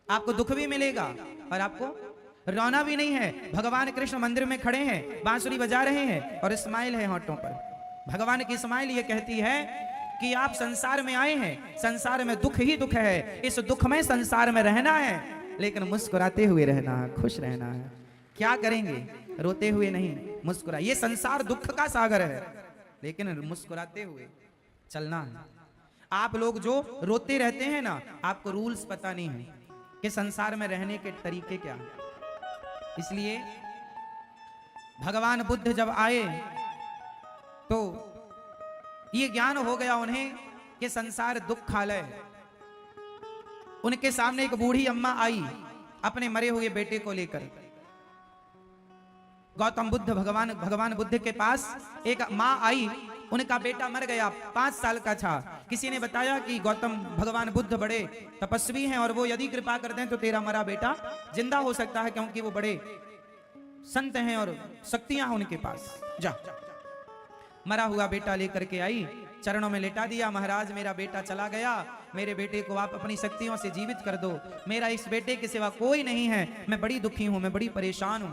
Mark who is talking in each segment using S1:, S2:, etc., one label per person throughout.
S1: आपको दुख भी मिलेगा और आपको रोना भी नहीं है। भगवान कृष्ण मंदिर में खड़े हैं, बांसुरी बजा रहे हैं और स्माइल है होठों पर। भगवान की स्माइल ये कहती है कि आप संसार में आए हैं, संसार में दुख ही दुख है, इस दुख में संसार में रहना है, लेकिन मुस्कुराते हुए रहना है, खुश रहना है। क्या करेंगे? रोते हुए नहीं, मुस्कुरा। ये संसार दुख का सागर है, लेकिन मुस्कुराते हुए चलना है। आप लोग जो रोते रहते हैं ना, आपको रूल्स पता नहीं है कि संसार में रहने के तरीके क्या हैं। इसलिए भगवान बुद्ध जब आए तो ये ज्ञान हो गया उन्हें कि संसार दुखालय है। उनके सामने एक बूढ़ी अम्मा आई अपने मरे हुए बेटे को लेकर। गौतम बुद्ध भगवान बुद्ध के पास एक माँ आई, उनका बेटा मर गया, 5 साल का था। किसी ने बताया कि गौतम भगवान बुद्ध बड़े तपस्वी हैं और वो यदि कृपा कर दें तो तेरा मरा बेटा जिंदा हो सकता है, क्योंकि वो बड़े संत हैं और शक्तियां हैं उनके पास। जा, मरा हुआ बेटा लेकर के आई, चरणों में लेटा दिया। महाराज मेरा बेटा चला गया, मेरे बेटे को आप अपनी शक्तियों से जीवित कर दो, मेरा इस बेटे के सिवा कोई नहीं है, मैं बड़ी दुखी हूं, मैं बड़ी परेशान हूं।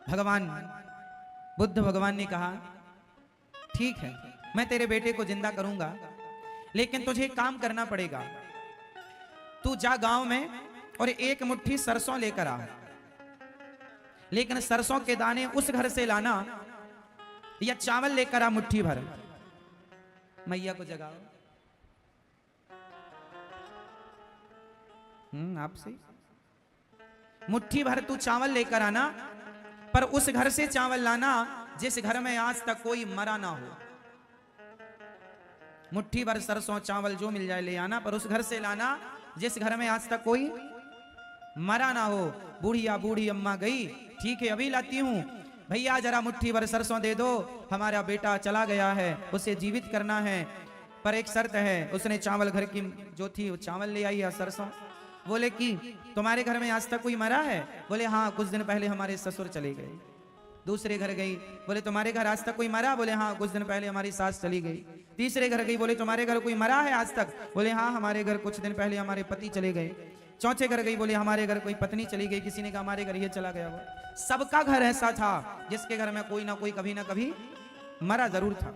S1: भगवान बुद्ध भगवान ने कहा ठीक है, मैं तेरे बेटे को जिंदा करूंगा, लेकिन तुझे एक काम करना पड़ेगा। तू जा गांव में और एक मुट्ठी सरसों लेकर आ, लेकिन सरसों के दाने उस घर से लाना, या चावल लेकर आ मुट्ठी भर। मैया को जगाओ। आपसे मुट्ठी भर तू चावल लेकर आना, पर उस घर से चावल लाना जिस घर में आज तक कोई मरा ना हो। मुट्ठी भर सरसों चावल जो मिल जाए ले आना, पर उस घर से लाना जिस घर में आज तक कोई मरा ना हो। बूढ़ी अम्मा गई, ठीक है अभी लाती हूं। भैया जरा मुट्ठी भर सरसों दे दो, हमारा बेटा चला गया है, उसे जीवित करना है, पर एक शर्त है। उसने चावल घर की जो थी वो चावल ले आई है, सरसों। बोले कि तुम्हारे घर में आज तक कोई मरा है? बोले हाँ, कुछ दिन पहले हमारे ससुर चले गए। दूसरे घर गई, बोले तुम्हारे घर आज तक कोई मरा? बोले हाँ, कुछ दिन पहले हमारी सास चली गई। तीसरे घर गई, बोले तुम्हारे घर कोई मरा है आज तक? बोले हाँ, हमारे घर कुछ दिन पहले हमारे पति चले गए। चौथे घर गई, बोले हमारे घर कोई पत्नी चली गई। किसी ने कहा हमारे घर ये चला गया। वो सबका घर ऐसा था जिसके घर में कोई ना कोई कभी ना कभी मरा जरूर था।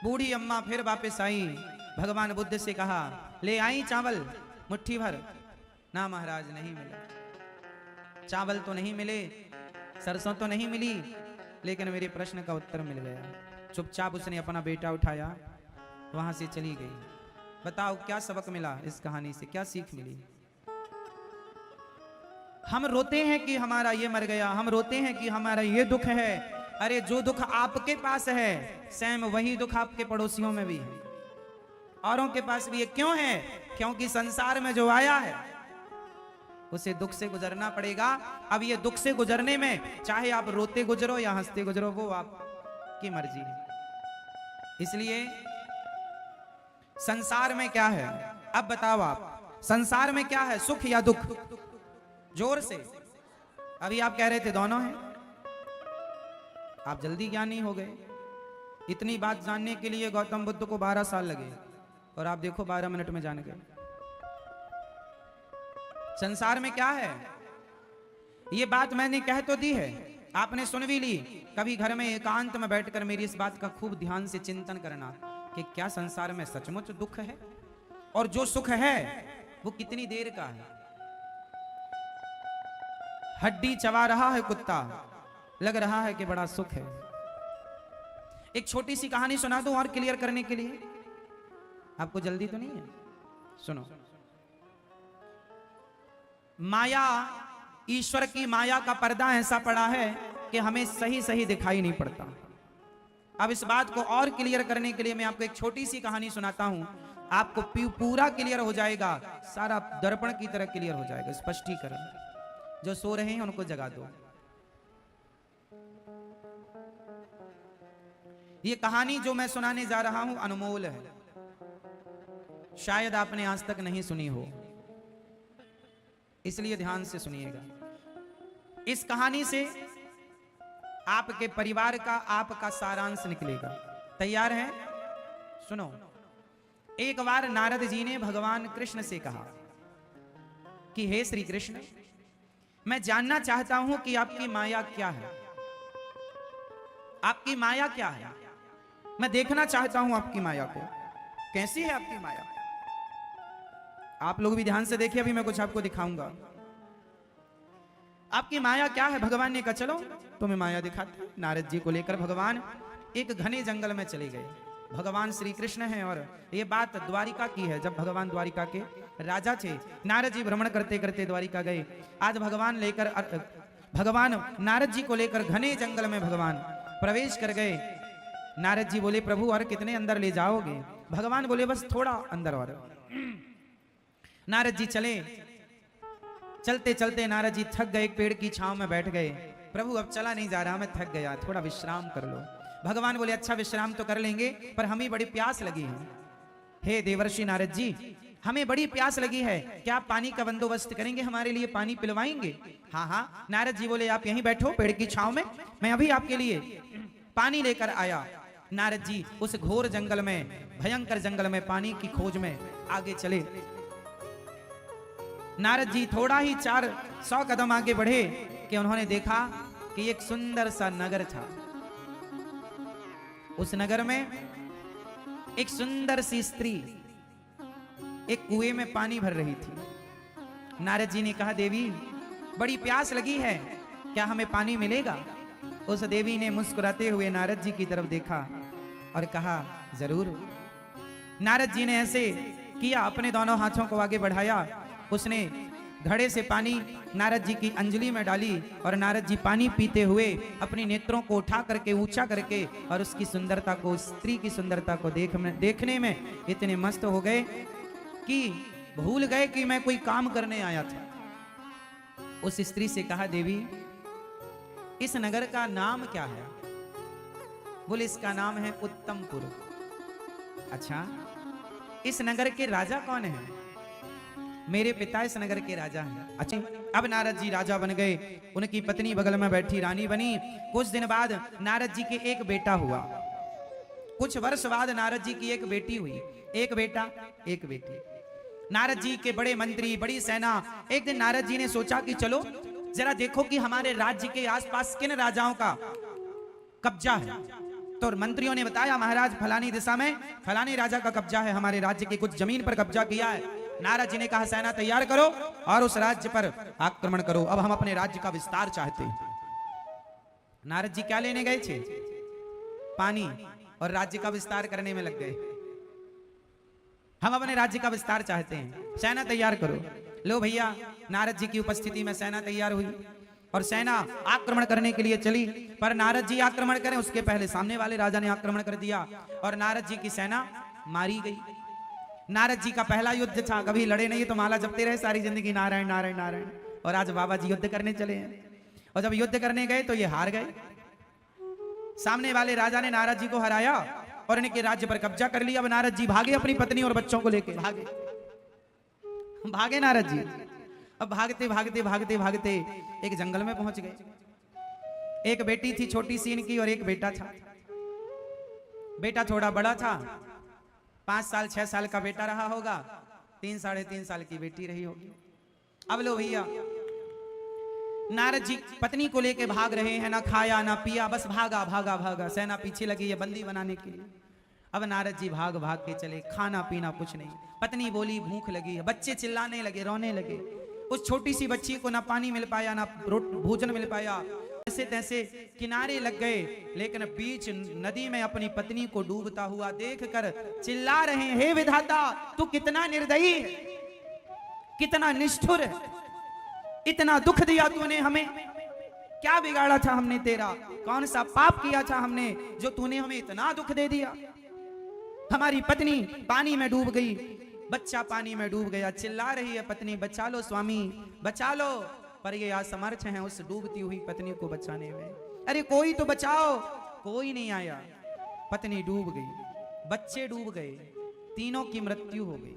S1: बूढ़ी अम्मा फिर वापस आई, भगवान बुद्ध से कहा ले आई चावल मुट्ठी भर। ना महाराज, नहीं मिला। चावल तो नहीं मिले, सरसों तो नहीं मिली, लेकिन मेरे प्रश्न का उत्तर मिल गया। चुपचाप उसने अपना बेटा उठाया, वहां से चली गई। बताओ क्या सबक मिला इस कहानी से, क्या सीख मिली? हम रोते हैं कि हमारा ये मर गया, हम रोते हैं कि हमारा ये दुख है। अरे जो दुख आपके पास है, सेम वही दुख आपके पड़ोसियों में भी है, औरों के पास भी है। क्यों है? क्योंकि संसार में जो आया है उसे दुख से गुजरना पड़ेगा। अब ये दुख से गुजरने में चाहे आप रोते गुजरो या हंसते गुजरो, वो आपकी मर्जी है। इसलिए संसार में क्या है? अब बताओ आप, संसार में क्या है, सुख या दुख? जोर से। अभी आप कह रहे थे दोनों हैं। आप जल्दी ज्ञानी हो गए। इतनी बात जानने के लिए गौतम बुद्ध को 12 साल लगे, और आप देखो 12 मिनट में जान गए। संसार में क्या है, ये बात मैंने कह तो दी है, आपने सुन भी ली। कभी घर में एकांत में बैठकर मेरी इस बात का खूब ध्यान से चिंतन करना कि क्या संसार में सचमुच दुख है, और जो सुख है वो कितनी देर का है। हड्डी चबा रहा है कुत्ता, लग रहा है कि बड़ा सुख है। एक छोटी सी कहानी सुना दूं और क्लियर करने के लिए, आपको जल्दी तो नहीं है? सुनो। माया, ईश्वर की माया का पर्दा ऐसा पड़ा है कि हमें सही सही दिखाई नहीं पड़ता। अब इस बात को और क्लियर करने के लिए मैं आपको एक छोटी सी कहानी सुनाता हूं, आपको पूरा क्लियर हो जाएगा, सारा दर्पण की तरह क्लियर हो जाएगा। स्पष्टीकरण। जो सो रहे हैं उनको जगा दो। ये कहानी जो मैं सुनाने जा रहा हूं अनमोल है, शायद आपने आज तक नहीं सुनी हो, इसलिए ध्यान से सुनिएगा। इस कहानी से आपके परिवार का, आपका सारांश निकलेगा। तैयार हैं? सुनो। एक बार नारद जी ने भगवान कृष्ण से कहा कि हे श्री कृष्ण, मैं जानना चाहता हूं कि आपकी माया क्या है। आपकी माया क्या है? मैं देखना चाहता हूं आपकी माया को, कैसी है आपकी माया। आप लोग भी ध्यान से देखिए, अभी मैं कुछ आपको दिखाऊंगा। आपकी माया क्या है? भगवान ने कहा चलो तुम्हें माया दिखाते हैं। नारद जी को लेकर भगवान एक घने जंगल में चले गए। भगवान श्री कृष्ण हैं और ये बात द्वारिका की है। जब भगवान द्वारिका के राजा थे, नारद जी भ्रमण करते करते द्वारिका गए। आज भगवान नारद जी को लेकर घने जंगल में भगवान प्रवेश कर गए। नारद जी बोले प्रभु और कितने अंदर ले जाओगे? भगवान बोले बस थोड़ा अंदर और। नारद जी चले, चलते चलते नारद जी थक गए, एक पेड़ की छांव में बैठ गए। प्रभु अब चला नहीं जा रहा, मैं थक गया, थोड़ा विश्राम कर लो। भगवान बोले अच्छा विश्राम तो कर लेंगे, पर हमें बड़ी प्यास लगी है। हे देवर्षि नारद जी, हमें बड़ी प्यास लगी है, क्या आप पानी का बंदोबस्त करेंगे, हमारे लिए पानी पिलवाएंगे? हाँ हाँ। नारद जी बोले आप यहीं बैठो पेड़ की छांव में, मैं अभी आपके लिए पानी लेकर आया। नारद जी उस घोर जंगल में, भयंकर जंगल में पानी की खोज में आगे चले। नारद जी थोड़ा ही 400 कदम आगे बढ़े कि उन्होंने देखा कि एक सुंदर सा नगर था। उस नगर में एक सुंदर सी स्त्री एक कुएं में पानी भर रही थी। नारद जी ने कहा देवी बड़ी प्यास लगी है, क्या हमें पानी मिलेगा? उस देवी ने मुस्कुराते हुए नारद जी की तरफ देखा और कहा जरूर। नारद जी ने ऐसे किया, अपने दोनों हाथों को आगे बढ़ाया। उसने घड़े से पानी नारद जी की अंजलि में डाली और नारद जी पानी पीते हुए अपने नेत्रों को उठा करके ऊंचा करके और उसकी सुंदरता को, स्त्री की सुंदरता को देखने में इतने मस्त हो गए कि भूल गए कि मैं कोई काम करने आया था। उस स्त्री से कहा देवी इस नगर का नाम क्या है? बोले इसका नाम है उत्तमपुर। अच्छा, इस नगर के राजा कौन है? मेरे पिता इस नगर के राजा हैं। अच्छा, अब नारद जी राजा बन गए, उनकी पत्नी बगल में बैठी रानी बनी। कुछ दिन बाद नारद जी के एक बेटा हुआ। कुछ वर्ष बाद नारद जी की एक बेटी हुई, एक बेटा एक बेटी। नारद जी के बड़े मंत्री, बड़ी सेना। एक दिन नारद जी ने सोचा कि चलो जरा देखो कि हमारे राज्य के आसपास किन राजाओं का कब्जा है। तो मंत्रियों ने बताया महाराज फलानी दिशा में फलाने राजा का कब्जा है, हमारे राज्य की कुछ जमीन पर कब्जा किया है। नारद जी ने कहा सेना तैयार करो और उस राज्य पर आक्रमण करो, अब हम अपने राज्य का विस्तार चाहते हैं। नारद जी क्या लेने गए थे? पानी, और राज्य का विस्तार करने में लग गए। हम अपने राज्य का विस्तार चाहते हैं, सेना तैयार करो। लो भैया, नारद जी की उपस्थिति में सेना तैयार हुई और सेना आक्रमण करने के लिए चली। पर नारद जी आक्रमण करें उसके पहले सामने वाले राजा ने आक्रमण कर दिया और नारद जी की सेना मारी गई। नारद जी का पहला युद्ध था, कभी लड़े नहीं तो माला जपते रहे सारी जिंदगी नारायण नारायण नारायण। और आज बाबा जी युद्ध करने चले हैं और जब युद्ध करने गए तो ये हार गए। सामने वाले राजा ने नारद जी को हराया और इनके राज्य पर कब्जा कर लिया। अब नारद जी भागे अपनी पत्नी और बच्चों को लेके भागे नारद जी। अब भागते भागते भागते भागते एक जंगल में पहुंच गए। एक बेटी थी छोटी सी इनकी और एक बेटा था। बेटा थोड़ा बड़ा था, 5 साल 6 साल का बेटा रहा होगा, 3 साढ़े 3 साल की बेटी रही होगी। अब लो भैया, नारद जी पत्नी को लेके भाग रहे हैं, ना खाया ना पिया, बस भागा भागा भागा। सेना पीछे लगी है बंदी बनाने के लिए। अब नारद जी भाग भाग के चले, खाना पीना कुछ नहीं। पत्नी बोली भूख लगी है, बच्चे चिल्लाने लगे, रोने लगे। उस छोटी सी बच्ची को ना पानी मिल पाया ना भोजन मिल पाया। ऐसे तैसे किनारे लग गए, लेकिन बीच नदी में अपनी पत्नी को डूबता हुआ देखकर चिल्ला रहे हैं, हे विधाता तू कितना निर्दयी है, कितना निष्ठुर है, इतना दुख दिया तूने हमें, क्या बिगाड़ा था हमने तेरा, कौन सा पाप किया था हमने जो तूने हमें इतना दुख दे दिया। हमारी पत्नी पानी में डूब गई, बच्चा पानी में डूब गया, चिल्ला रही है पत्नी बचा लो स्वामी बचा लो, पर ये असमर्थ हैं उस डूबती हुई पत्नी को बचाने में। अरे कोई तो बचाओ, कोई नहीं आया। पत्नी डूब गई, बच्चे डूब गए, तीनों की मृत्यु हो गई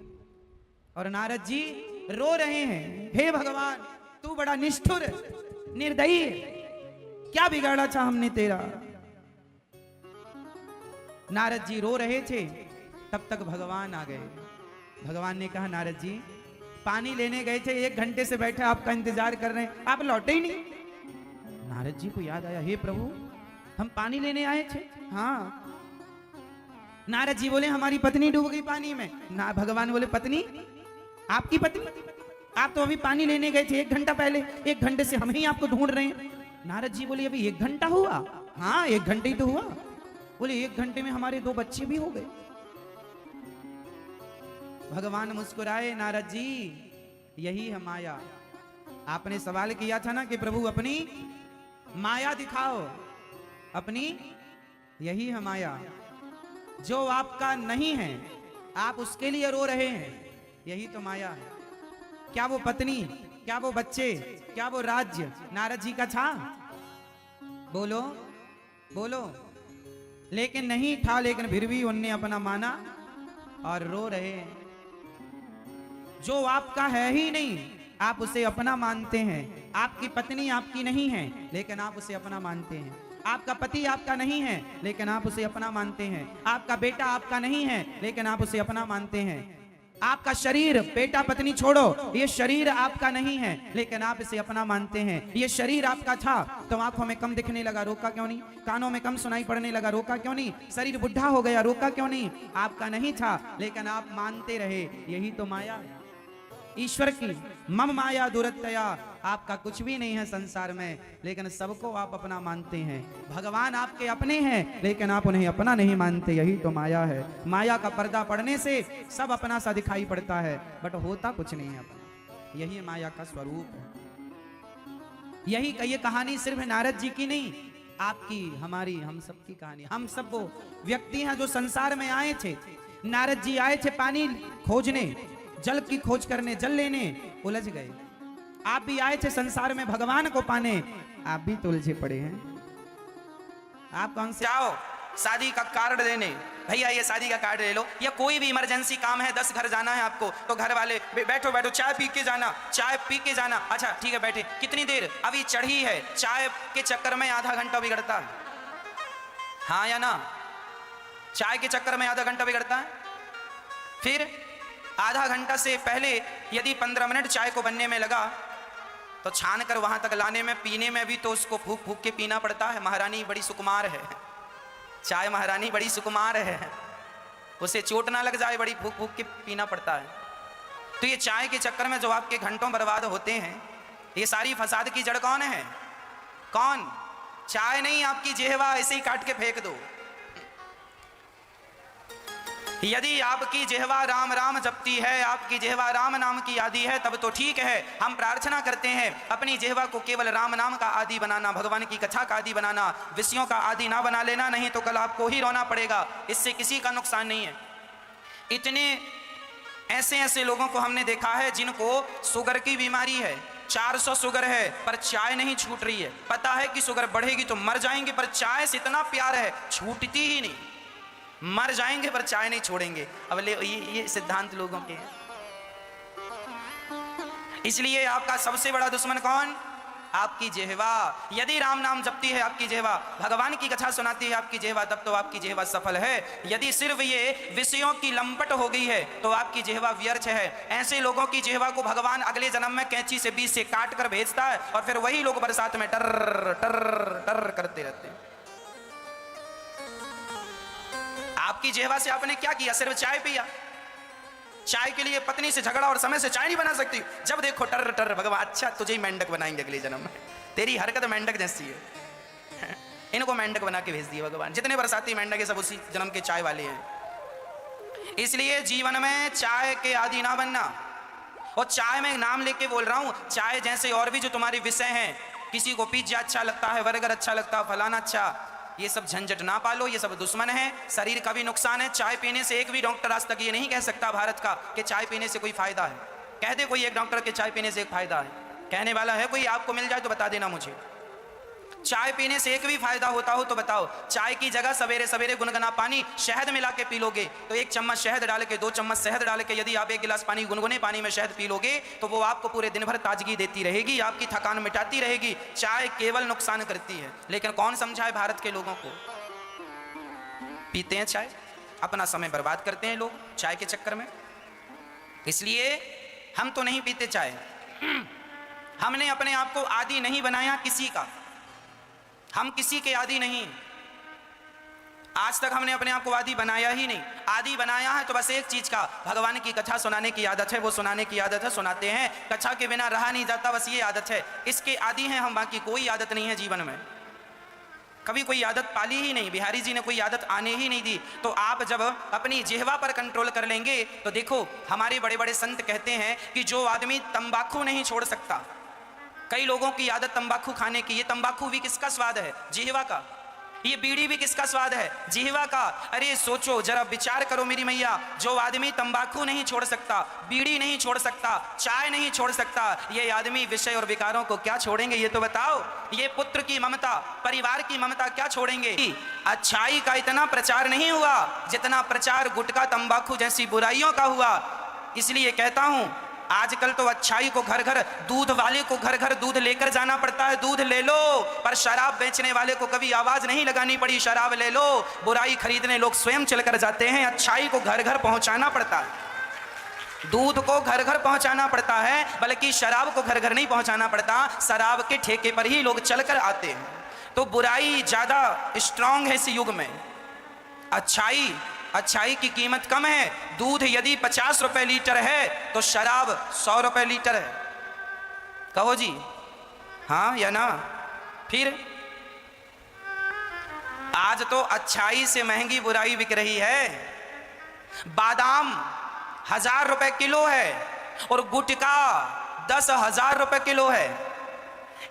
S1: और नारद जी रो रहे हैं, हे भगवान तू बड़ा निष्ठुर निर्दयी है, क्या बिगाड़ा था हमने तेरा। नारद जी रो रहे थे तब तक भगवान आ गए। भगवान ने कहा नारद जी पानी लेने गए थे, 1 घंटे से बैठे आपका इंतजार कर रहे हैं, आप लौटे ही नहीं। नारद जी को याद आया, हे प्रभु हम पानी लेने आए थे। हाँ। नारद जी बोले हमारी पत्नी डूब गई पानी में। ना भगवान बोले पत्नी? आपकी पत्नी? आप तो अभी पानी लेने गए थे 1 घंटा पहले, 1 घंटे से हम ही आपको ढूंढ रहे हैं। नारद जी बोले अभी 1 घंटा हुआ? हाँ 1 घंटे ही तो हुआ। बोले 1 घंटे में हमारे 2 बच्चे भी हो गए। भगवान मुस्कुराए, नारद जी यही है माया। आपने सवाल किया था ना कि प्रभु अपनी माया दिखाओ, अपनी यही है माया। जो आपका नहीं है आप उसके लिए रो रहे हैं, यही तो माया है। क्या वो पत्नी, क्या वो बच्चे, क्या वो राज्य नारद जी का था? बोलो बोलो। लेकिन नहीं था, लेकिन फिर भी उनने अपना माना और रो रहे हैं। जो आपका है ही नहीं आप उसे अपना मानते हैं। आपकी पत्नी आपकी नहीं है लेकिन आप उसे अपना मानते हैं। आपका पति आपका नहीं है लेकिन आप उसे अपना मानते हैं। आपका बेटा आपका नहीं है लेकिन आप उसे अपना मानते हैं। आपका शरीर, बेटा पत्नी छोड़ो, ये शरीर आपका नहीं है लेकिन आप इसे अपना मानते हैं। ये शरीर आपका था तो आंखों में कम दिखने लगा, रोका क्यों नहीं? कानों में कम सुनाई पड़ने लगा, रोका क्यों नहीं? शरीर बुढ़ा हो गया, रोका क्यों नहीं? आपका नहीं था लेकिन आप मानते रहे, यही तो माया है ईश्वर की। मम माया दुरतया, आपका कुछ भी नहीं है संसार में लेकिन सबको आप अपना मानते हैं। भगवान आपके अपने हैं लेकिन आप उन्हें अपना नहीं मानते, यही तो माया है। माया का पर्दा पड़ने से सब अपना सा दिखाई पड़ता है बट होता कुछ नहीं है अपना, यही माया का स्वरूप है। यही ये कहानी सिर्फ नारद जी की नहीं, आपकी, हमारी, हम सबकी कहानी। हम सब वो व्यक्ति हैं जो संसार में आए थे। नारद जी आए थे पानी खोजने, जल की खोज करने, जल लेने, उलझ गए। आप भी आए थे संसार में भगवान को पाने, आप भी तो उलझे पड़े हैं। आप कौन से आओ शादी का कार्ड देने, भैया ये शादी का कार्ड ले लो, या कोई भी इमरजेंसी काम है, 10 घर जाना है आपको, तो घर वाले बैठो बैठो चाय पी के जाना, चाय पी के जाना। अच्छा ठीक है बैठे, कितनी देर? अभी चढ़ी है। चाय के चक्कर में आधा घंटा बिगड़ता है, हाँ या ना? चाय के चक्कर में आधा घंटा बिगड़ता है। फिर आधा घंटा से पहले यदि 15 मिनट चाय को बनने में लगा तो छान कर वहां तक लाने में, पीने में भी तो उसको फूक फूक के पीना पड़ता है। महारानी बड़ी सुकुमार है, चाय महारानी बड़ी सुकुमार है, उसे चोट ना लग जाए, बड़ी फूक फूक के पीना पड़ता है। तो ये चाय के चक्कर में जो आपके घंटों बर्बाद होते हैं, ये सारी फसाद की जड़ कौन है? कौन? चाय नहीं, आपकी जेहवा ऐसे ही काट के फेंक दो। यदि आपकी जेहवा राम राम जपती है, आपकी जेहवा राम नाम की आदि है, तब तो ठीक है। हम प्रार्थना करते हैं अपनी जेहवा को केवल राम नाम का आदि बनाना, भगवान की कथा का आदि बनाना, विषयों का आदि ना बना लेना, नहीं तो कल आपको ही रोना पड़ेगा। इससे किसी का नुकसान नहीं है। इतने ऐसे ऐसे लोगों को हमने देखा है जिनको शुगर की बीमारी है, 400 शुगर है, पर चाय नहीं छूट रही है। पता है कि शुगर बढ़ेगी तो मर जाएंगे, पर चाय से इतना प्यार है छूटती ही नहीं। मर जाएंगे पर चाय नहीं छोड़ेंगे। अब ले ये सिद्धांत लोगों के हैं। इसलिए आपका सबसे बड़ा दुश्मन कौन? आपकी जेहवा। यदि राम नाम जपती है आपकी जेहवा, भगवान की कथा सुनाती है आपकी जेहवा, तब तो आपकी जेहवा सफल है। यदि सिर्फ ये विषयों की लंपट हो गई है तो आपकी जेहवा व्यर्थ है। ऐसे लोगों की जेहवा को भगवान अगले जन्म में कैंची से बीच से काट कर भेजता है और फिर वही लोग बरसात में टर टर टर करते रहते हैं। आपकी जेहवा से आपने क्या किया? सिर्फ चाय पिया। चाय के लिए पत्नी से झगड़ा और समय से चाय नहीं बना सकती। जब देखो टर टर, भगवान अच्छा तुझे ही मेंढक बनाएंगे अगले जन्म में, तेरी हरकत मेंढक जैसी है। इनको मेंढक बना के भेज दिए भगवान। जितने बरसाती मेंढक है सब उसी जन्म के चाय वाले हैं। इसलिए जीवन में चाय के आदि ना बनना। और चाय में नाम लेके बोल रहा हूं, चाय जैसे और भी जो तुम्हारे विषय हैं, किसी को पिज्जा अच्छा लगता है, बर्गर अच्छा लगता है, फलाना अच्छा, ये सब झंझट ना पालो, ये सब दुश्मन है, शरीर का भी नुकसान है। चाय पीने से एक भी डॉक्टर आज तक ये नहीं कह सकता भारत का कि चाय पीने से कोई फायदा है। कह दे कोई एक डॉक्टर के चाय पीने से एक फायदा है, कहने वाला है कोई? आपको मिल जाए तो बता देना मुझे। चाय पीने से एक भी फायदा होता हो तो बताओ। चाय की जगह सवेरे सवेरे गुनगुना पानी शहद मिला के पी लोगे तो 1 चम्मच शहद डाल के, 2 चम्मच शहद डाल के यदि आप 1 गिलास पानी गुनगुने पानी में शहद पी लोगे तो वो आपको पूरे दिन भर ताजगी देती रहेगी, आपकी थकान मिटाती रहेगी। चाय केवल नुकसान करती है, लेकिन कौन समझाए भारत के लोगों को? पीते हैं चाय, अपना समय बर्बाद करते हैं लोग चाय के चक्कर में। इसलिए हम तो नहीं पीते चाय, हमने अपने आप को आदी नहीं बनाया किसी का, हम किसी के आदी नहीं, आज तक हमने अपने आप को आदी बनाया ही नहीं। आदी बनाया है तो बस एक चीज का, भगवान की कथा सुनाने की आदत है, वो सुनाने की आदत है, सुनाते हैं, कथा के बिना रहा नहीं जाता, बस ये आदत है, इसके आदी हैं हम, बाकी कोई आदत नहीं है जीवन में, कभी कोई आदत पाली ही नहीं, बिहारी जी ने कोई आदत आने ही नहीं दी। तो आप जब अपनी जिह्वा पर कंट्रोल कर लेंगे तो देखो, हमारे बड़े बड़े संत कहते हैं कि जो आदमी तंबाकू नहीं छोड़ सकता, कई लोगों की आदत तंबाकू खाने की, ये तंबाकू भी किसका स्वाद है? जिह्वा का। ये बीड़ी भी किसका स्वाद है? जिह्वा का। अरे सोचो जरा, विचार करो मेरी मैया, जो आदमी तंबाकू नहीं छोड़ सकता, बीड़ी नहीं छोड़ सकता, चाय नहीं छोड़ सकता, ये आदमी विषय और विकारों को क्या छोड़ेंगे? ये तो बताओ। ये पुत्र की ममता, परिवार की ममता क्या छोड़ेंगे? अच्छाई का इतना प्रचार नहीं हुआ जितना प्रचार गुटखा तंबाकू जैसी बुराइयों का हुआ। इसलिए कहता हूं, आजकल तो अच्छाई को घर घर, दूध वाले को घर घर दूध लेकर जाना पड़ता है, दूध ले लो, पर शराब बेचने वाले को कभी आवाज नहीं लगानी पड़ी, शराब ले लो। बुराई खरीदने लोग स्वयं चलकर जाते हैं, अच्छाई को घर घर पहुंचाना पड़ता है, दूध को घर घर पहुंचाना पड़ता है, बल्कि शराब को घर घर नहीं पहुंचाना पड़ता, शराब के ठेके पर ही लोग चलकर आते हैं। तो बुराई ज्यादा स्ट्रांग है इस युग में। अच्छाई की कीमत कम है। दूध यदि 50 रुपए लीटर है तो शराब 100 रुपए लीटर है। कहो जी हाँ या ना? फिर आज तो अच्छाई से महंगी बुराई बिक रही है। बादाम 1000 रुपए किलो है और गुटखा 10,000 रुपए किलो है।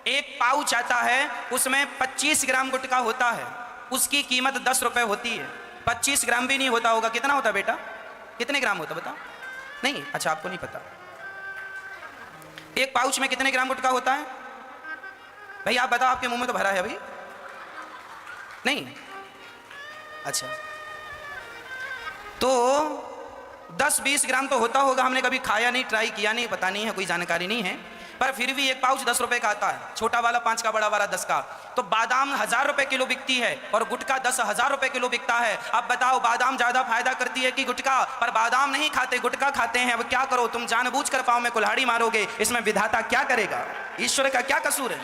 S1: एक पाउच आता है, उसमें 25 ग्राम गुटखा होता है, उसकी कीमत 10 रुपए होती है। 25 ग्राम भी नहीं होता होगा, कितना होता बेटा? कितने ग्राम होता बताओ? नहीं, अच्छा आपको नहीं पता। एक पाउच में कितने ग्राम गुटखा होता है भाई? आप बताओ, आपके मुंह में तो भरा है अभी नहीं? अच्छा, तो 10-20 ग्राम तो होता होगा। हमने कभी खाया नहीं, ट्राई किया नहीं, पता नहीं है, कोई जानकारी नहीं है, पर फिर भी एक पाउच 10 रुपए का आता है, छोटा वाला 5 का, बड़ा वाला 10 का। तो बादाम 1000 रुपए किलो बिकती है और गुटखा 10,000 रुपए किलो बिकता है। अब बताओ, बादाम ज्यादा फायदा करती है कि गुटखा? पर बादाम नहीं खाते, गुटखा खाते हैं। अब क्या करो, तुम जानबूझकर पाँव में कुल्हाड़ी मारोगे, इसमें विधाता क्या करेगा? ईश्वर का क्या कसूर है?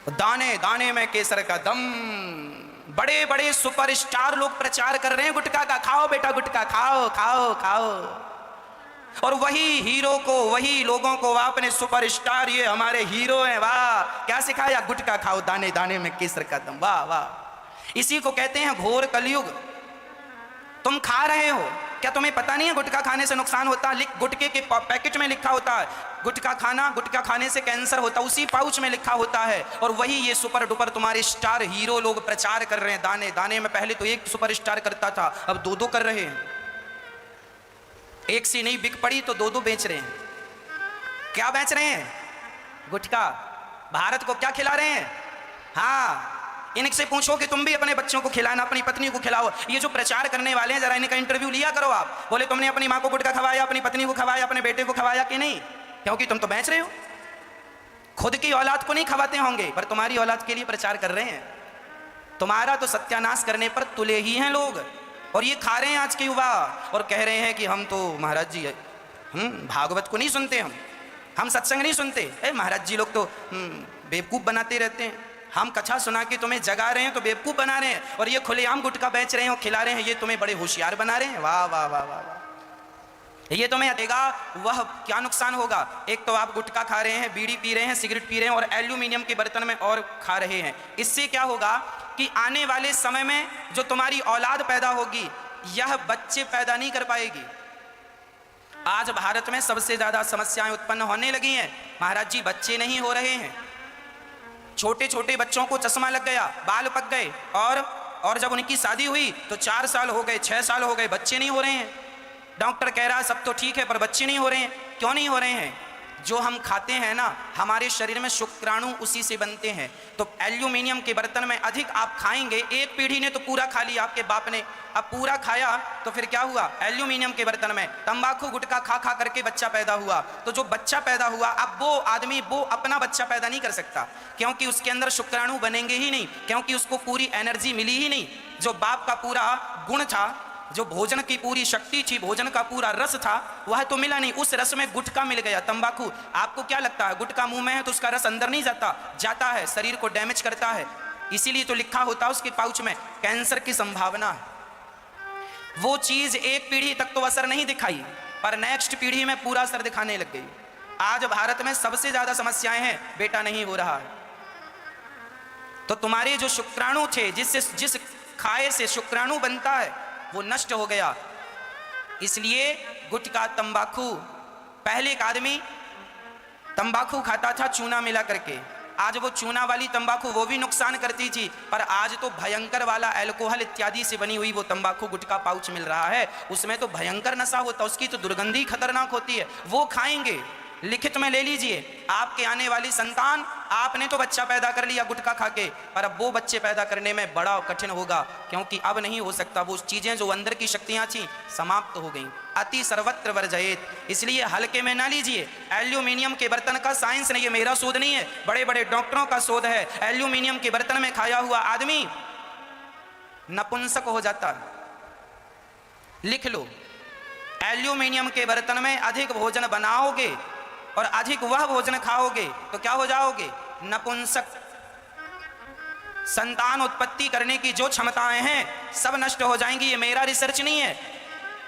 S1: दाने दाने में केसर का दम। बड़े बड़े सुपरस्टार लोग प्रचार कर रहे हैं गुटखा का, खाओ बेटा गुटखा, खाओ खाओ खाओ। और वही हीरो को, वही लोगों को आपने सुपरस्टार, ये हमारे हीरो हैं, वाह, क्या सिखाया? गुटखा खाओ, दाने दाने में केसर का दम, वाह वाह। इसी को कहते हैं घोर कलयुग। तुम खा रहे हो, क्या तुम्हें पता नहीं है गुटखा खाने से नुकसान होता है? गुटखे के पैकेट में लिखा होता है, गुटखा खाने से कैंसर होता है, उसी पाउच में लिखा होता है। और वही ये सुपर डुपर तुम्हारे स्टार हीरो लोग प्रचार कर रहे हैं दाने दाने में। पहले तो एक सुपर स्टार करता था, अब 2-2 कर रहे हैं। एक सी नहीं बिक पड़ी तो 2-2 बेच रहे हैं। क्या बेच रहे हैं? गुटखा। भारत को क्या खिला रहे हैं? हाँ, इनसे पूछो कि तुम भी अपने बच्चों को खिलाना, अपनी पत्नी को खिलाओ। ये जो प्रचार करने वाले हैं, जरा इनका इंटरव्यू लिया करो आप। बोले तुमने अपनी माँ को गुटखा खवाया, अपनी पत्नी को खवाया, अपने बेटे को खवाया कि नहीं? क्योंकि तुम तो बेच रहे हो। खुद की औलाद को नहीं खवाते होंगे, पर तुम्हारी औलाद के लिए प्रचार कर रहे हैं। तुम्हारा तो सत्यानाश करने पर तुले ही हैं लोग। और ये खा रहे हैं आज के युवा और कह रहे हैं कि हम तो महाराज जी भागवत को नहीं सुनते, हम सत्संग नहीं सुनते। महाराज जी लोग तो बेवकूफ़ बनाते रहते हैं। हम कथा सुना के तुम्हें जगा रहे हैं तो बेवकूफ़ बना रहे हैं, और ये खुलेआम गुटखा बेच रहे हैं और खिला रहे हैं, ये तुम्हें बड़े होशियार बना रहे हैं। वाह वाह वाह वाह वाह। ये तुम्हें देगा वह क्या नुकसान होगा? एक तो आप गुटखा खा रहे हैं, बीड़ी पी रहे हैं, सिगरेट पी रहे हैं, और एल्यूमिनियम के बर्तन में और खा रहे हैं। इससे क्या होगा कि आने वाले समय में जो तुम्हारी औलाद पैदा होगी, यह बच्चे पैदा नहीं कर पाएगी। आज भारत में सबसे ज्यादा समस्याएं उत्पन्न होने लगी हैं। महाराज जी, बच्चे नहीं हो रहे हैं। छोटे छोटे बच्चों को चश्मा लग गया, बाल पक गए, और जब उनकी शादी हुई तो 4 साल हो गए, 6 साल हो गए, बच्चे नहीं हो रहे हैं। डॉक्टर कह रहा है सब तो ठीक है, पर बच्चे नहीं हो रहे हैं। क्यों नहीं हो रहे हैं? जो हम खाते हैं ना, हमारे शरीर में शुक्राणु उसी से बनते हैं। तो एल्यूमिनियम के बर्तन में अधिक आप खाएंगे, एक पीढ़ी ने तो पूरा खा लिया, आपके बाप ने अब पूरा खाया, तो फिर क्या हुआ, एल्यूमिनियम के बर्तन में तंबाकू गुटखा खा खा करके बच्चा पैदा हुआ। तो जो बच्चा पैदा हुआ, अब वो आदमी वो अपना बच्चा पैदा नहीं कर सकता, क्योंकि उसके अंदर शुक्राणु बनेंगे ही नहीं, क्योंकि उसको पूरी एनर्जी मिली ही नहीं। जो बाप का पूरा गुण था, जो भोजन की पूरी शक्ति थी, भोजन का पूरा रस था, वह तो मिला नहीं। उस रस में गुटखा मिल गया, तंबाकू। आपको क्या लगता है, गुटखा मुंह में है तो उसका रस अंदर नहीं जाता? जाता है, शरीर को डैमेज करता है। इसीलिए तो लिखा होता है उसके पाउच में, कैंसर की संभावना है। वो चीज एक पीढ़ी तक तो असर नहीं दिखाई, पर नेक्स्ट पीढ़ी में पूरा असर दिखाने लग गई। आज भारत में सबसे ज्यादा समस्याएं हैं, बेटा नहीं हो रहा है। तो तुम्हारे जो शुक्राणु थे, जिस खाए से शुक्राणु बनता है, वो नष्ट हो गया। इसलिए गुटखा, तंबाकू, पहले एक आदमी तंबाकू खाता था चूना मिला करके, आज वो चूना वाली तंबाकू वो भी नुकसान करती थी, पर आज तो भयंकर वाला अल्कोहल इत्यादि से बनी हुई वो तंबाकू गुटखा पाउच मिल रहा है, उसमें तो भयंकर नशा होता है, उसकी तो दुर्गंधी खतरनाक होती है। वो खाएंगे, लिखित में ले लीजिए, आपके आने वाली संतान, आपने तो बच्चा पैदा कर लिया गुटखा खा के, पर अब वो बच्चे पैदा करने में बड़ा कठिन होगा, क्योंकि अब नहीं हो सकता। वो चीजें जो अंदर की शक्तियां थी समाप्त हो गई। अति सर्वत्र वर्जयेत। इसलिए हल्के में ना लीजिए। एल्यूमिनियम के बर्तन का साइंस नहीं है, मेरा शोध नहीं है, बड़े बड़े डॉक्टरों का शोध है। एल्यूमिनियम के बर्तन में खाया हुआ आदमी नपुंसक हो जाता है। लिख लो, एल्यूमिनियम के बर्तन में अधिक भोजन बनाओगे और अधिक वह भोजन खाओगे तो क्या हो जाओगे, नपुंसक। संतान उत्पत्ति करने की जो क्षमताएं हैं सब नष्ट हो जाएंगी। ये मेरा रिसर्च नहीं है,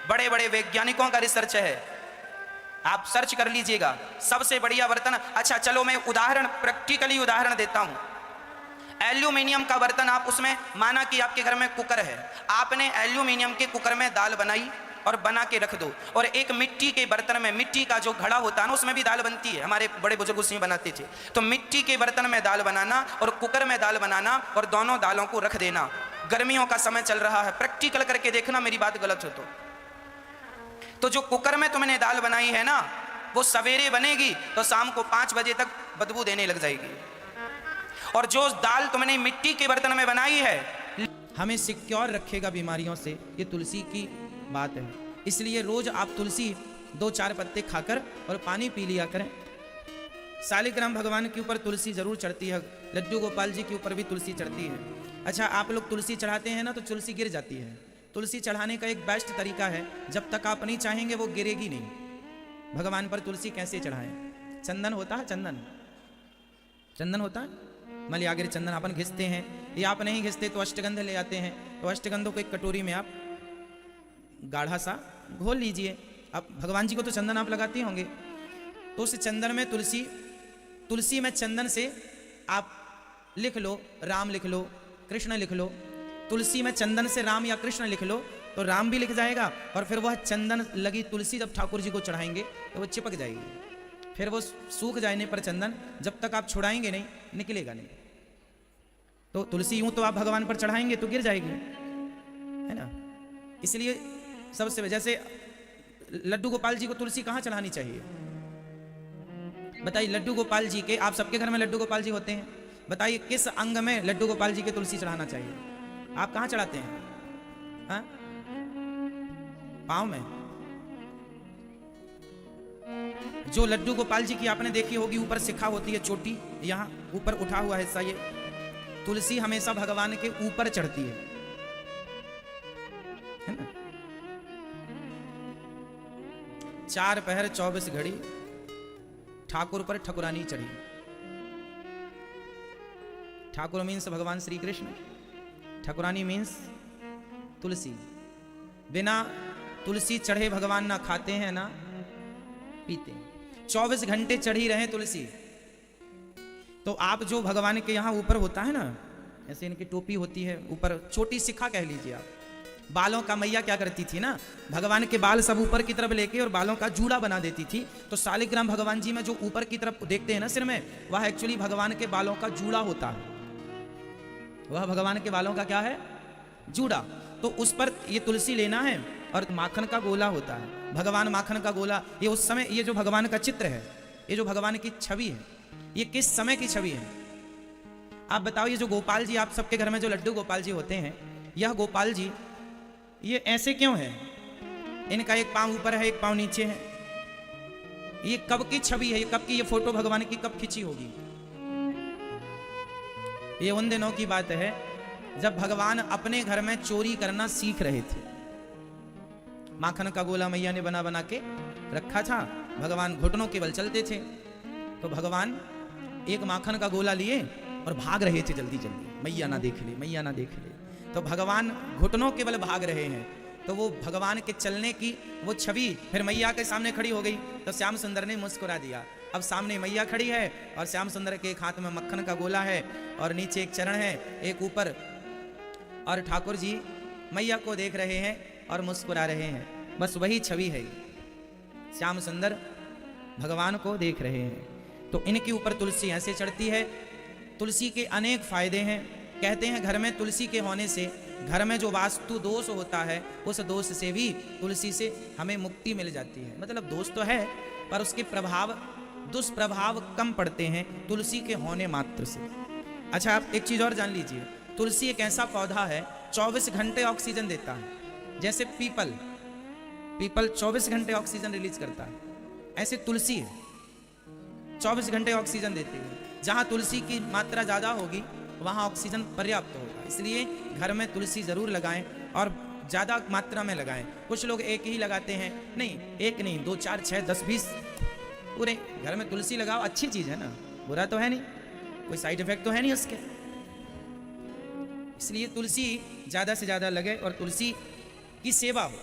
S1: बड़े बड़े वैज्ञानिकों का रिसर्च है, आप सर्च कर लीजिएगा। सबसे बढ़िया बर्तन, अच्छा चलो मैं उदाहरण, प्रैक्टिकली उदाहरण देता हूं। एल्यूमिनियम का बर्तन, आप उसमें, माना कि आपके घर में कुकर है, आपने एल्यूमिनियम के कुकर में दाल बनाई और बना के रख दो, और एक मिट्टी के बर्तन में, मिट्टी का जो घड़ा होता है ना, उसमें भी दाल बनती है, हमारे बड़े बुजुर्ग उसमें बनाते थे। तो मिट्टी के बर्तन में दाल बनाना और कुकर में दाल बनाना, और दोनों दालों को रख देना। गर्मियों का समय चल रहा है, प्रैक्टिकल करके देखना, मेरी बात गलत हो तो जो कुकर में तुमने दाल बनाई है ना, वो सवेरे बनेगी तो शाम को 5 बजे तक बदबू देने लग जाएगी। और जो दाल तुमने मिट्टी के बर्तन में बनाई है, हमें सिक्योर रखेगा बीमारियों से। ये तुलसी की बात है। इसलिए रोज आप तुलसी 2-4 पत्ते खाकर और पानी पी लिया करें। शालिग्राम भगवान के ऊपर तुलसी जरूर चढ़ती है, लड्डू गोपाल जी के ऊपर भी तुलसी चढ़ती है। अच्छा, आप लोग तुलसी चढ़ाते हैं ना, तो तुलसी गिर जाती है। तुलसी चढ़ाने का एक बेस्ट तरीका है, जब तक आप नहीं चाहेंगे वो गिरेगी नहीं। भगवान पर तुलसी कैसे चढ़ाएं? चंदन होता है, चंदन होता है, मलयागिर चंदन अपन घिसते हैं, या आप नहीं घिसते तो अष्टगंध ले आते हैं। तो अष्टगंधों को एक कटोरी में आप गाढ़ा सा घोल लीजिए। अब भगवान जी को तो चंदन आप लगाते होंगे, तो उस चंदन में तुलसी में चंदन से आप लिख लो, राम लिख लो, कृष्ण लिख लो। तुलसी में चंदन से राम या कृष्ण लिख लो तो राम भी लिख जाएगा, और फिर वह चंदन लगी तुलसी जब ठाकुर जी को चढ़ाएंगे तो वो चिपक जाएगी। फिर वो सूख जाने पर चंदन, जब तक आप छुड़ाएंगे नहीं, निकलेगा नहीं। तो तुलसी यूं तो आप भगवान पर चढ़ाएंगे तो गिर जाएगी, है ना। इसलिए सबसे, जैसे लड्डू गोपाल जी को तुलसी कहाँ चढ़ानी चाहिए बताइए? लड्डू गोपाल जी के, आप सबके घर में लड्डू गोपाल जी होते हैं, बताइए किस अंग में लड्डू गोपाल जी के तुलसी चढ़ाना चाहिए? आप कहाँ चढ़ाते हैं? हाँ, पाँव में। जो लड्डू गोपाल जी की आपने देखी होगी, ऊपर शिखा होती है, चोटी, यहाँ ऊपर उठा हुआ हिस्सा, ये तुलसी हमेशा भगवान के ऊपर चढ़ती है ना। 4 पहर 24 घड़ी ठाकुर पर ठकुरानी चढ़ी। ठाकुर मीन्स भगवान श्री कृष्ण, ठकुरानी मीन्स तुलसी। बिना तुलसी चढ़े भगवान ना खाते हैं ना पीते। 24 घंटे चढ़ी रहे तुलसी। तो आप जो भगवान के यहाँ ऊपर होता है ना, ऐसे इनकी टोपी होती है, ऊपर छोटी शिखा कह लीजिए आप। बालों का मैया क्या करती थी ना, भगवान के बाल सब ऊपर की तरफ लेके और बालों का जूड़ा बना देती थी। तो शालिग्राम भगवान जी में जो ऊपर की तरफ देखते हैं ना सिर में, वह एक्चुअली भगवान के बालों का जूड़ा होता है। वह भगवान के बालों का क्या है? जूड़ा। तो उस पर ये तुलसी लेना है, और माखन का गोला होता है, भगवान माखन का गोला। ये उस समय, ये जो भगवान का चित्र है, ये जो भगवान की छवि है, ये किस समय की छवि है? आप बताओ, ये जो गोपाल जी आप सबके घर में जो लड्डू गोपाल जी होते हैं, यह गोपाल जी ये ऐसे क्यों है? इनका एक पांव ऊपर है, एक पांव नीचे है। ये कब की छवि है? ये कब की, ये फोटो भगवान की कब खींची होगी? ये उन दिनों की बात है जब भगवान अपने घर में चोरी करना सीख रहे थे। माखन का गोला मैया ने बना बना के रखा था, भगवान घुटनों के बल चलते थे। तो भगवान एक माखन का गोला लिए और भाग रहे थे जल्दी जल्दी, मैया ना देख ले, मैया ना देख ले। तो भगवान घुटनों के बल भाग रहे हैं, तो वो भगवान के चलने की वो छवि फिर मैया के सामने खड़ी हो गई। तो श्याम सुंदर ने मुस्कुरा दिया। अब सामने मैया खड़ी है और श्याम सुंदर के एक हाथ में मक्खन का गोला है और नीचे एक चरण है, एक ऊपर, और ठाकुर जी मैया को देख रहे हैं और मुस्कुरा रहे हैं। बस वही छवि है, श्याम सुंदर भगवान को देख रहे हैं। तो इनके ऊपर तुलसी ऐसे चढ़ती है। तुलसी के अनेक फायदे हैं। कहते हैं घर में तुलसी के होने से घर में जो वास्तु दोष होता है उस दोष से भी तुलसी से हमें मुक्ति मिल जाती है। मतलब दोष तो है पर उसके प्रभाव, दुष्प्रभाव कम पड़ते हैं तुलसी के होने मात्र से। अच्छा, आप एक चीज और जान लीजिए, तुलसी एक ऐसा पौधा है 24 घंटे ऑक्सीजन देता है। जैसे पीपल 24 घंटे ऑक्सीजन रिलीज करता है, ऐसे तुलसी है 24 घंटे ऑक्सीजन देती है। जहां तुलसी की मात्रा ज्यादा होगी वहां ऑक्सीजन पर्याप्त होगा। इसलिए घर में तुलसी जरूर लगाएं और ज्यादा मात्रा में लगाएं। कुछ लोग एक ही लगाते हैं, नहीं, एक नहीं, 2 4 6 10 20 पूरे घर में तुलसी लगाओ। अच्छी चीज है ना, बुरा तो है नहीं, कोई साइड इफेक्ट तो है नहीं उसके। इसलिए तुलसी ज्यादा से ज्यादा लगे और तुलसी की सेवा हो,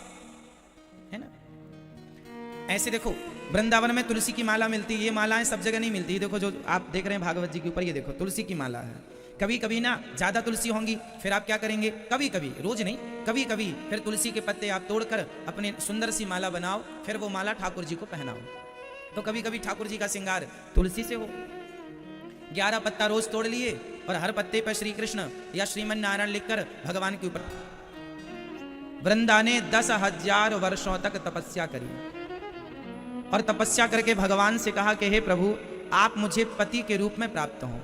S1: है ना। ऐसे देखो वृंदावन में तुलसी की माला मिलती है। ये मालाएं सब जगह नहीं मिलती। देखो जो आप देख रहे हैं भागवत जी के ऊपर, ये देखो तुलसी की माला है। कभी कभी ना ज्यादा तुलसी होंगी, फिर आप क्या करेंगे, कभी कभी, रोज नहीं, कभी कभी फिर तुलसी के पत्ते आप तोड़कर अपने सुंदर सी माला बनाओ, फिर वो माला ठाकुर जी को पहनाओ। तो कभी कभी ठाकुर जी का श्रृंगार तुलसी से हो। 11 पत्ता रोज तोड़ लिए और हर पत्ते पर श्री कृष्ण या श्रीमन नारायण लिखकर भगवान के ऊपर। वृंदा ने 10,000 वर्षों तक तपस्या करी और तपस्या करके भगवान से कहा कि हे प्रभु, आप मुझे पति के रूप में प्राप्त हो।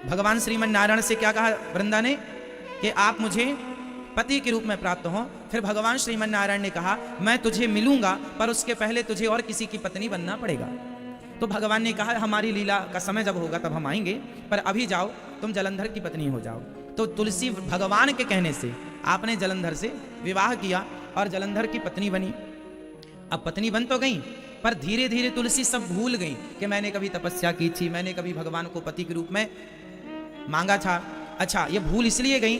S1: भगवान श्रीमन नारायण से क्या कहा वृंदा ने कि आप मुझे पति के रूप में प्राप्त हो। फिर भगवान श्रीमन नारायण ने कहा मैं तुझे मिलूंगा पर उसके पहले तुझे और किसी की पत्नी बनना पड़ेगा। तो भगवान ने कहा हमारी लीला का समय जब होगा तब हम आएंगे, पर अभी जाओ तुम जलंधर की पत्नी हो जाओ। तो तुलसी भगवान के कहने से आपने जलंधर से विवाह किया और जलंधर की पत्नी बनी। अब पत्नी बन तो गई पर धीरे धीरे तुलसी सब भूल गई कि मैंने कभी तपस्या की थी, मैंने कभी भगवान को पति के रूप में मांगा था। अच्छा, ये भूल इसलिए गई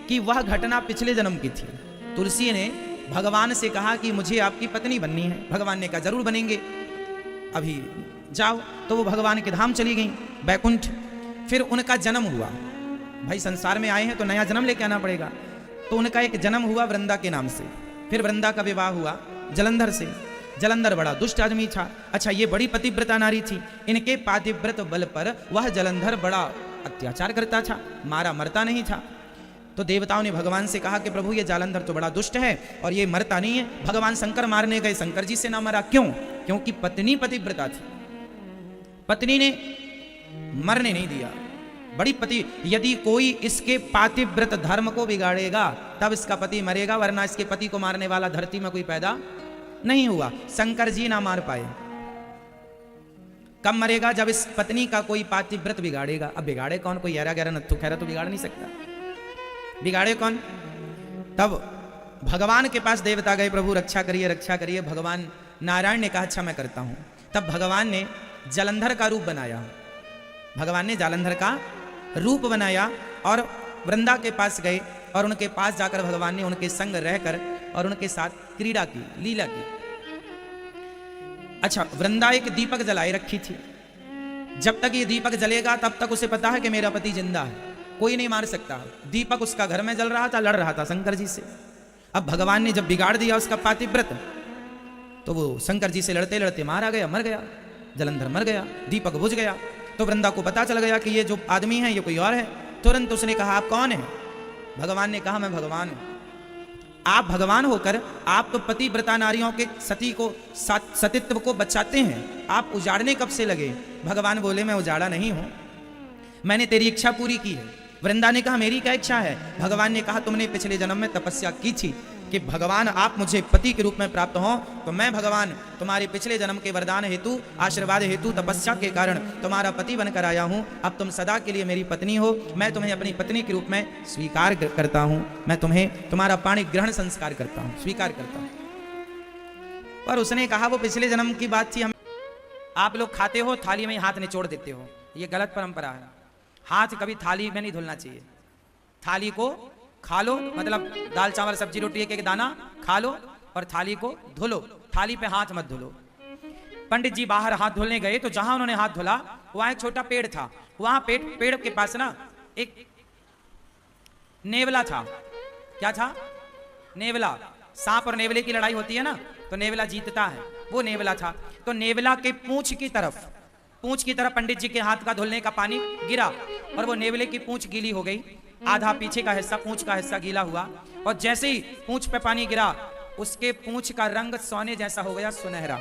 S1: कि वह घटना पिछले जन्म की थी। तुलसी ने भगवान से कहा कि मुझे आपकी पत्नी बननी है। भगवान ने कहा जरूर बनेंगे, अभी जाओ। तो वो भगवान के धाम चली गई, बैकुंठ। फिर उनका जन्म हुआ। भाई संसार में आए हैं तो नया जन्म लेके आना पड़ेगा। तो उनका एक जन्म हुआ वृंदा के नाम से। फिर वृंदा का विवाह हुआ जलंधर से। जलंधर बड़ा दुष्ट आदमी था। अच्छा, ये बड़ी पतिव्रता नारी थी। इनके पातिव्रत बल पर वह जलंधर बड़ा अत्याचार करता था, मारा मरता नहीं था। तो देवताओं ने भगवान से कहा कि प्रभु ये जालंधर तो बड़ा दुष्ट है और ये मरता नहीं है। भगवान शंकर मारने गए, शंकर जी से ना मरा। क्यों? क्योंकि पत्नी पतिव्रता थी, पत्नी ने मरने नहीं दिया। बड़ी पति, यदि कोई इसके पातिव्रत धर्म को बिगाड़ेगा तब इसका पति मरेगा, वरना इसके पति को मारने वाला धरती में कोई पैदा नहीं हुआ। शंकर जी ना मार पाए। कब मरेगा? जब इस पत्नी का कोई पातिव्रत बिगाड़ेगा। अब बिगाड़े कौन? कोई यारा गहरा नत्थु खैरा तो बिगाड़ नहीं सकता। बिगाड़े कौन? तब भगवान के पास देवता गए, प्रभु रक्षा करिए, रक्षा करिए। भगवान नारायण ने कहा अच्छा मैं करता हूं। तब भगवान ने जलंधर का रूप बनाया। भगवान ने जालंधर का रूप बनाया और वृंदा के पास गए और उनके पास जाकर भगवान ने उनके संग रहकर और उनके साथ क्रीड़ा की, लीला की। अच्छा, वृंदा एक दीपक जलाए रखी थी। जब तक ये दीपक जलेगा तब तक उसे पता है कि मेरा पति जिंदा है, कोई नहीं मार सकता। दीपक उसका घर में जल रहा था, लड़ रहा था शंकर जी से। अब भगवान ने जब बिगाड़ दिया उसका पातिव्रत, तो वो शंकर जी से लड़ते लड़ते मारा गया, मर गया, जलंधर मर गया, दीपक बुझ गया। तो वृंदा को पता चल गया कि ये जो आदमी है ये कोई और है। तुरंत उसने कहा आप कौन है? भगवान ने कहा मैं भगवान हूं। आप भगवान होकर आप तो पतिव्रता नारियों के सती को सतीत्व को बचाते हैं, आप उजाड़ने कब से लगे? भगवान बोले मैं उजाड़ा नहीं हूं, मैंने तेरी इच्छा पूरी की है। वृंदा ने कहा मेरी क्या इच्छा है? भगवान ने कहा तुमने पिछले जन्म में तपस्या की थी कि भगवान आप मुझे पति के रूप में प्राप्त हो, तो मैं भगवान तुम्हारे पिछले जन्म के वरदान हेतु, आशीर्वाद हेतु, तपस्या के कारण तुम्हारा पति बनकर आया हूं। अब तुम सदा के लिए मेरी पत्नी हो, मैं तुम्हें अपनी पत्नी के रूप में स्वीकार करता हूं, मैं तुम्हें तुम्हारा पाणी ग्रहण संस्कार करता हूं, स्वीकार करता हूं। पर उसने कहा वो पिछले जन्म की बात थी, हम आप लोग खाते हो थाली में हाथ निचोड़ देते हो, ये गलत परंपरा है। हाथ कभी थाली में नहीं धुलना चाहिए। थाली को खा लो, मतलब दाल चावल सब्जी रोटी एक एक दाना खा लो और थाली को धुलो, थाली पे हाथ मत धुलो। पंडित जी बाहर हाथ धुलने गए तो जहां उन्होंने हाथ धुला वहां एक छोटा पेड़ था, वहां पेड़ के पास ना एक नेवला था। क्या था? नेवला। सांप और नेवले की लड़ाई होती है ना, तो नेवला जीतता है, वो नेवला था। तो नेवला के पूंछ की तरफ पंडित जी के हाथ का धुलने का पानी गिरा और वो नेवले की पूंछ गीली हो गई, आधा पीछे का हिस्सा, पूंछ का हिस्सा गीला हुआ। और जैसे ही पूंछ पे पानी गिरा उसके पूंछ का रंग सोने जैसा हो गया, सुनहरा।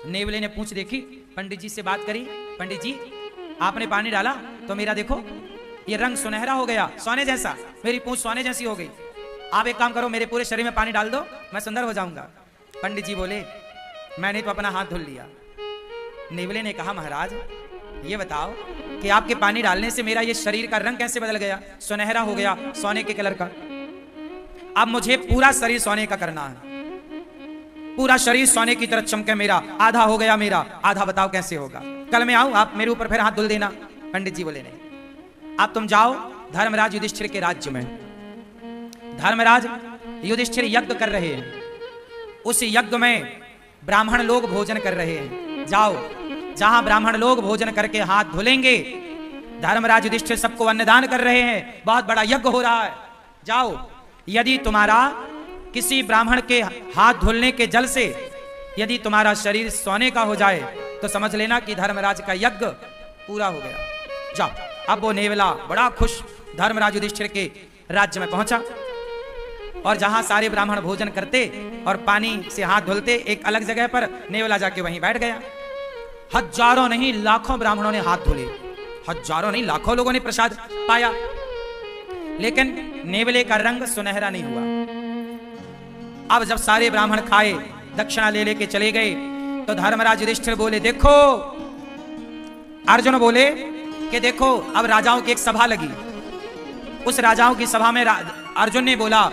S1: नेवले ने पूंछ देखी, पंडित जी से बात करी, पंडित जी आपने पानी डाला तो मेरा देखो ये रंग सुनहरा हो गया, सोने जैसा, मेरी पूंछ सोने जैसी हो गई। आप एक काम करो, मेरे पूरे शरीर में पानी डाल दो, मैं सुंदर हो जाऊंगा। पंडित जी बोले मैंने तो अपना हाथ धुल लिया। नेवले ने कहा महाराज ये बताओ कि आपके पानी डालने से मेरा ये शरीर का रंग कैसे बदल गया, सुनहरा हो गया, सोने के कलर का। अब मुझे पूरा शरीर सोने का करना है, पूरा शरीर सोने की तरह चमके मेरा, आधा हो गया मेरा, आधा बताओ कैसे होगा? कल मैं आऊं, आप मेरे ऊपर फिर हाथ धुल देना। पंडित जी बोले नहीं, अब तुम जाओ धर्मराज युधिष्ठिर के राज्य में। धर्मराज युधिष्ठिर यज्ञ कर रहे हैं, उस यज्ञ में ब्राह्मण लोग भोजन कर रहे हैं। जाओ, जहां ब्राह्मण लोग भोजन करके हाथ धुलेंगे, धर्मराज युधिष्ठिर सबको अन्नदान कर रहे हैं, बहुत बड़ा यज्ञ हो रहा है। जाओ, यदि तुम्हारा किसी ब्राह्मण के हाथ धुलने के जल से यदि तुम्हारा शरीर सोने का हो जाए तो समझ लेना कि धर्मराज का यज्ञ पूरा हो गया। जाओ। अब वो नेवला बड़ा खुश धर्मराज युधिष्ठिर के राज्य में पहुंचा और जहां सारे ब्राह्मण भोजन करते और पानी से हाथ धुलते, एक अलग जगह पर नेवला जाके वहीं बैठ गया। हजारों नहीं लाखों ब्राह्मणों ने हाथ धुले, हजारों नहीं लाखों लोगों ने प्रसाद पाया, लेकिन नेवले का रंग सुनहरा नहीं हुआ। अब जब सारे ब्राह्मण खाए, दक्षिणा ले लेके चले गए, तो धर्मराज युधिष्ठिर बोले देखो, अर्जुन बोले कि देखो, अब राजाओं की एक सभा लगी। उस राजाओं की सभा में अर्जुन ने बोला,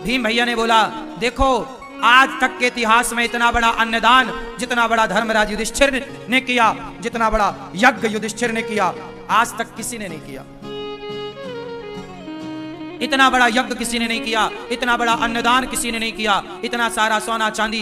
S1: भीम भैया ने बोला, देखो आज तक के इतिहास में इतना बड़ा अन्नदान जितना बड़ा धर्मराज युधिष्ठिर ने किया, जितना बड़ा यज्ञ युधिष्ठिर ने किया, आज तक किसी ने नहीं किया। इतना बड़ा यज्ञ किसी ने नहीं किया, इतना बड़ा अन्नदान किसी ने नहीं किया, इतना सारा सोना चांदी